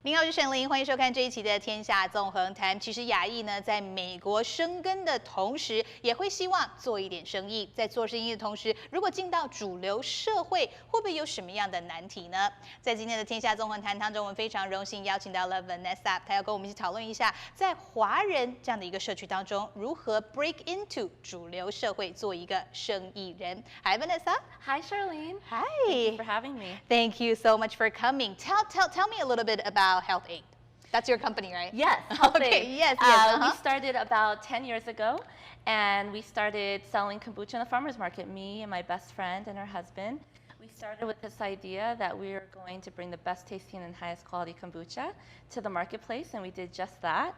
您好，我是沈玲，欢迎收看这一期的《天下纵横谈》。其实亚裔呢，在美国生根的同时，也会希望做一点生意。在做生意的同时，如果进到主流社会，会不会有什么样的难题呢？在今天的《天下纵横谈》当中，我们非常荣幸邀请到了 Vanessa， 她要跟我们一起讨论一下，在华人这样的一个社区当中，如何 break into 主流社会，做一个生意人。Hi Vanessa. Hi Charlene. Hi. Thank you for having me. Thank you so much for coming. Tell me a little bit about Health-Ade. That's your company, right? Yes, Health-Ade. Okay, yes. We started about 10 years ago, and we started selling kombucha in the farmer's market, me and my best friend and her husband. We started with this idea that we were going to bring the best tasting and highest quality kombucha to the marketplace, and we did just that.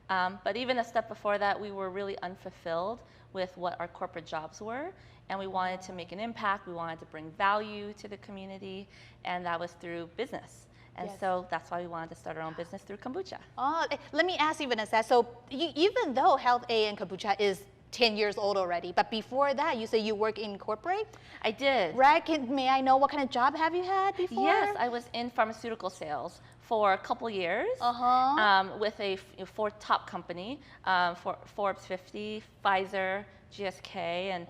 But even a step before that, we were really unfulfilled with what our corporate jobs were, and we wanted to make an impact, we wanted to bring value to the community, and that was through business. And so that's why we wanted to start our own business through kombucha. Oh, let me ask you, Vanessa. So even though Health-Ade and kombucha is 10 years old already, but before that, you say you work in corporate? I did. Right? May I know what kind of job have you had before? Yes, I was in pharmaceutical sales for a couple years with a top company, for Forbes 50, Pfizer, GSK, and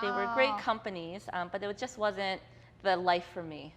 they were great companies, but it just wasn't the life for me.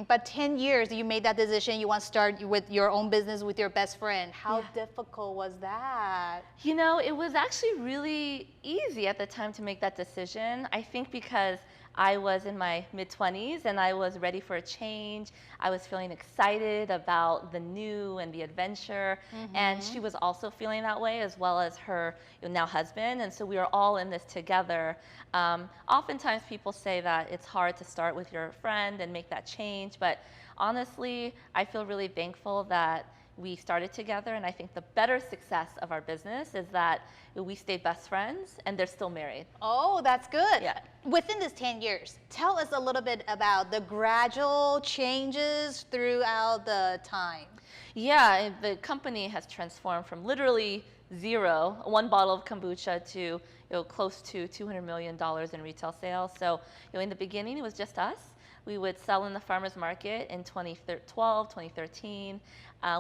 But 10 years, you made that decision. You want to start with your own business with your best friend. How difficult was that? You know, it was actually really easy at the time to make that decision. I think because I was in my mid-20s and I was ready for a change. I was feeling excited about the new and the adventure, and she was also feeling that way, as well as her now husband, and so we were all in this together. Oftentimes people say that it's hard to start with your friend and make that change, but honestly, I feel really thankful that we started together, and I think the better success of our business is that we stayed best friends and they're still married. Oh, that's good. Yeah. Within this 10 years, tell us a little bit about the gradual changes throughout the time. Yeah, the company has transformed from literally zero, one bottle of kombucha, to close to $200 million in retail sales. So in the beginning, it was just us. We would sell in the farmer's market in 2012, 2013.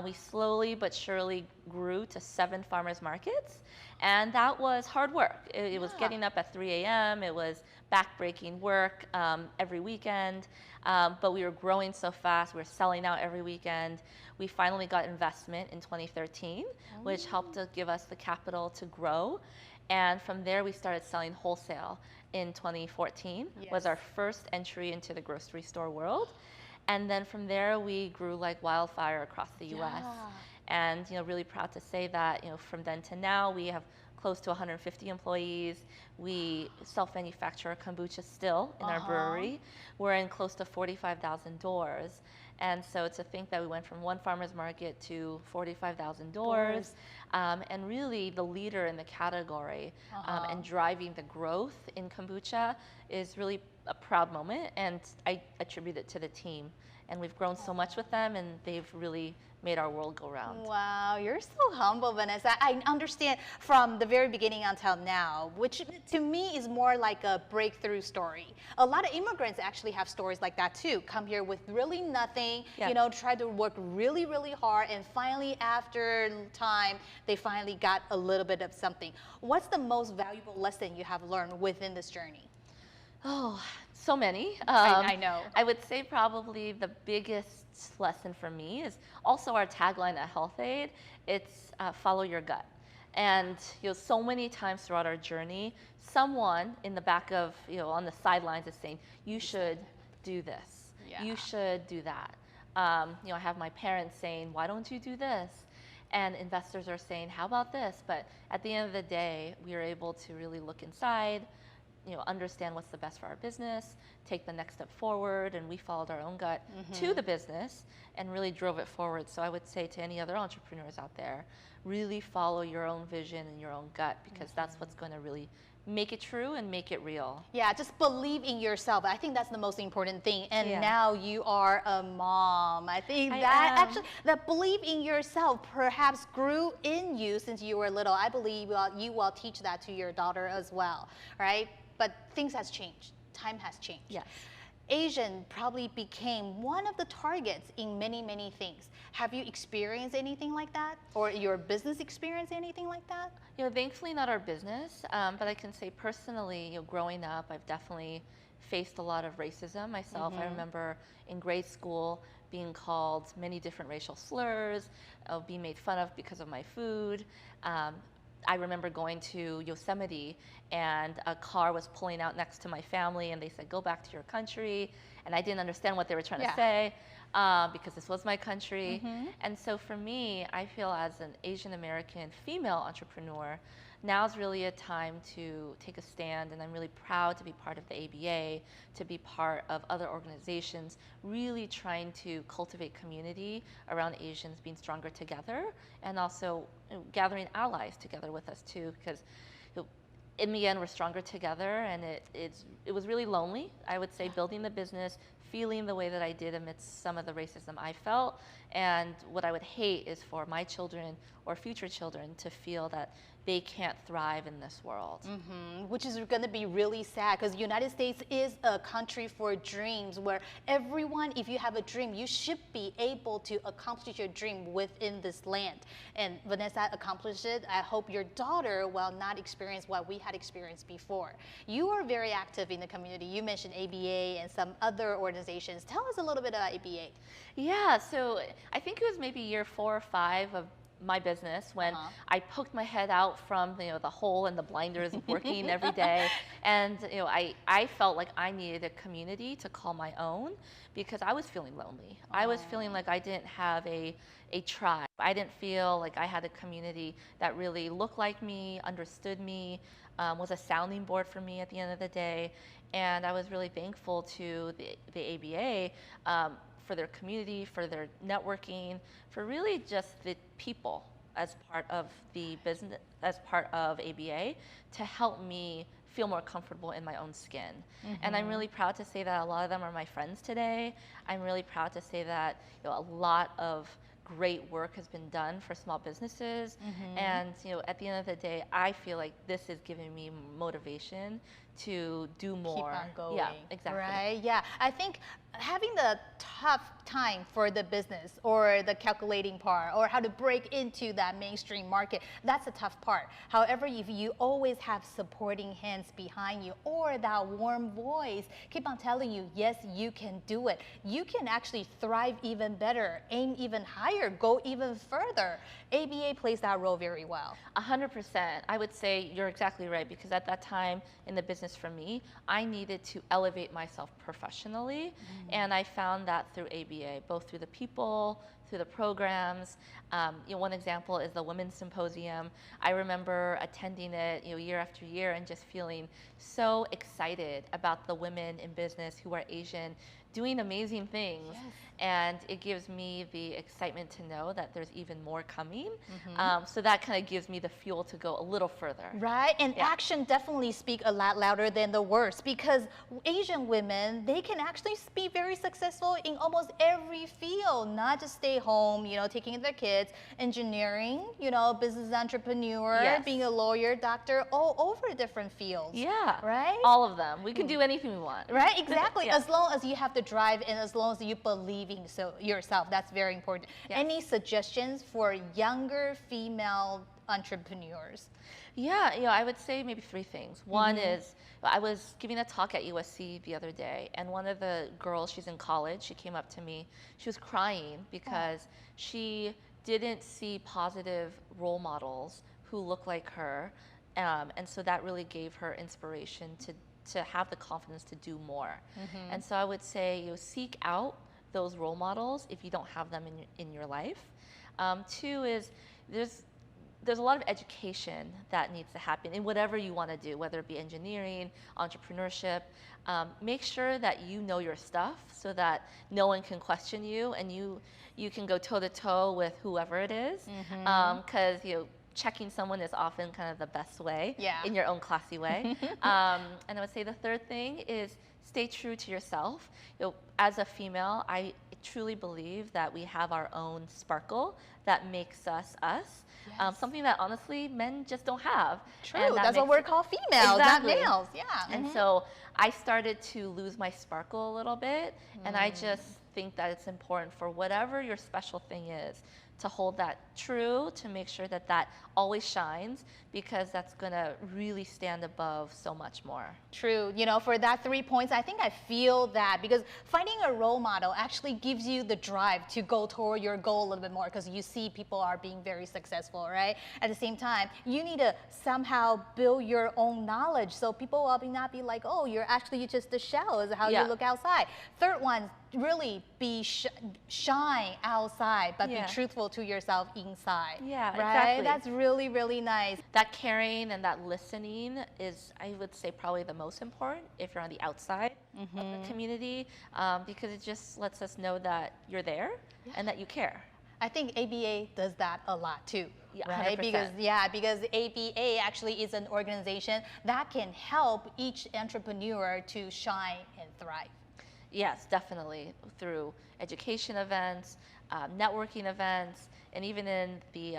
We slowly but surely grew to 7 farmers markets, and that was hard work. It was getting up at 3 a.m. It was back-breaking work every weekend, but we were growing so fast. We were selling out every weekend. We finally got investment in 2013, which helped to give us the capital to grow, and from there we started selling wholesale. In 2014 was our first entry into the grocery store world. And then from there, we grew like wildfire across the U.S. And really proud to say that from then to now, we have close to 150 employees. We self-manufacture kombucha still in our brewery. We're in close to 45,000 doors. And so to think that we went from one farmer's market to 45,000 doors, and really the leader in the category, and driving the growth in kombucha is really a proud moment, and I attribute it to the team. And we've grown so much with them, and they've really made our world go round. Wow, you're so humble, Vanessa. I understand from the very beginning until now, which to me is more like a breakthrough story. A lot of immigrants actually have stories like that too. Come here with really nothing, try to work really, really hard, and finally after time, they finally got a little bit of something. What's the most valuable lesson you have learned within this journey? Oh, so many. I know. I would say probably the biggest lesson for me is also our tagline at Health-Ade. It's follow your gut. And so many times throughout our journey, someone in the back of, on the sidelines is saying, you should do this. You should do that. I have my parents saying, why don't you do this? And investors are saying, how about this? But at the end of the day, we are able to really look inside, understand what's the best for our business, take the next step forward, and we followed our own gut to the business and really drove it forward. So I would say to any other entrepreneurs out there, really follow your own vision and your own gut, because that's what's going to really make it true and make it real. Yeah, just believe in yourself. I think that's the most important thing. And now you are a mom. I think that believe in yourself perhaps grew in you since you were little. I believe you will teach that to your daughter as well, right? But things has changed. Time has changed. Yes. Asian probably became one of the targets in many, many things. Have you experienced anything like that? Or your business experienced anything like that? You know, thankfully not our business, but I can say personally, you know, growing up, I've definitely faced a lot of racism myself. I remember in grade school being called many different racial slurs, being made fun of because of my food. I remember going to Yosemite and a car was pulling out next to my family and they said, go back to your country. And I didn't understand what they were trying to say because this was my country. And so for me, I feel as an Asian American female entrepreneur, now's really a time to take a stand, and I'm really proud to be part of the ABA, to be part of other organizations, really trying to cultivate community around Asians being stronger together, and also gathering allies together with us too, because in the end we're stronger together, and it was really lonely, I would say, building the business, feeling the way that I did amidst some of the racism I felt, and what I would hate is for my children or future children to feel that they can't thrive in this world. Which is going to be really sad, because the United States is a country for dreams, where everyone, if you have a dream, you should be able to accomplish your dream within this land. And Vanessa accomplished it. I hope your daughter will not experience what we had experienced before. You are very active in the community. You mentioned ABA and some other organizations. Tell us a little bit about ABA. Yeah, so I think it was maybe year 4 or 5 of my business when I poked my head out from the hole and the blinders working every day, and I felt like I needed a community to call my own, because I was feeling lonely. I was feeling like I didn't have a tribe. I didn't feel like I had a community that really looked like me, understood me, was a sounding board for me at the end of the day. And I was really thankful to the ABA for their community, for their networking, for really just the people as part of the business, as part of ABA, to help me feel more comfortable in my own skin. And I'm really proud to say that a lot of them are my friends today. I'm really proud to say that a lot of great work has been done for small businesses. And at the end of the day, I feel like this is giving me motivation to do more. Keep on going. Yeah, exactly. Right, yeah. I think having the tough time for the business, or the calculating part, or how to break into that mainstream market, that's a tough part. However, if you always have supporting hands behind you, or that warm voice keep on telling you, yes, you can do it, you can actually thrive even better, aim even higher, go even further. ABA plays that role very well. 100%. I would say you're exactly right, because at that time in the business for me, I needed to elevate myself professionally, and I found that through ABA, both through the people, through the programs. One example is the Women's Symposium. I remember attending it year after year and just feeling so excited about the women in business who are Asian doing amazing things. Yes. And it gives me the excitement to know that there's even more coming. So that kind of gives me the fuel to go a little further. Right, and action definitely speak a lot louder than the words, because Asian women, they can actually be very successful in almost every field, not just stay home, taking care of their kids, engineering, business entrepreneur, being a lawyer, doctor, all over different fields. Yeah, right? All of them. We can do anything we want. Right, exactly. As long as you have the drive and as long as you believe in yourself, that's very important. Any suggestions for younger female entrepreneurs? Yeah, I would say maybe 3 things. One is, I was giving a talk at USC the other day, and one of the girls, she's in college, she came up to me, she was crying because she didn't see positive role models who look like her, and so that really gave her inspiration to have the confidence to do more. And so I would say, seek out those role models if you don't have them in your life. 2 is, there's a lot of education that needs to happen in whatever you want to do, whether it be engineering, entrepreneurship. Make sure that you know your stuff so that no one can question you, and you can go toe-to-toe with whoever it is. Because checking someone is often kind of the best way in your own classy way. And I would say the 3rd thing is stay true to yourself. As a female, I truly believe that we have our own sparkle that makes us us. Yes. Something that honestly men just don't have. True, that's what we're called, females, exactly. not males. Yeah. And so I started to lose my sparkle a little bit, and I just think that it's important for whatever your special thing is to hold that true, to make sure that that always shines, because that's gonna really stand above so much more. True. You know, for that 3 points, I think I feel that because finding a role model actually gives you the drive to go toward your goal a little bit more, because you see people are being very successful, right? At the same time, you need to somehow build your own knowledge so people will not be like, oh, you're actually just the shell is how you look outside. Third one, really be shine outside, but be truthful to yourself inside. Yeah, right? exactly. That's really, really nice. That caring and that listening is, I would say, probably the most important if you're on the outside of the community, because it just lets us know that you're there and that you care. I think ABA does that a lot too. Yeah, right? 100%. Because ABA actually is an organization that can help each entrepreneur to shine and thrive. Yes, definitely, through education events, networking events, and even in the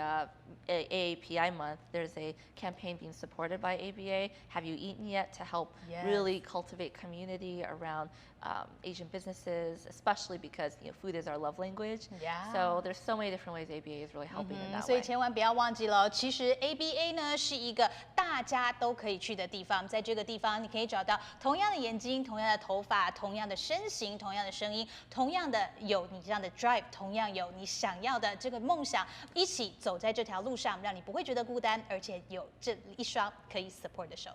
AAPI month, there's a campaign being supported by ABA, Have You Eaten Yet?, to help really cultivate community around Asian businesses, especially because food is our love language. So there's so many different ways ABA is really helping in that way. 所以千万不要忘记了，其实 ABA 呢是一个大家都可以去的地方，在这个地方你可以找到同样的眼睛、同样的头发、同样的身形、同样的声音、同样的有你这样的 drive， 同样有你想要的这个梦想，一起走在这条路上，让你不会觉得孤单，而且有这一双可以 support 的手。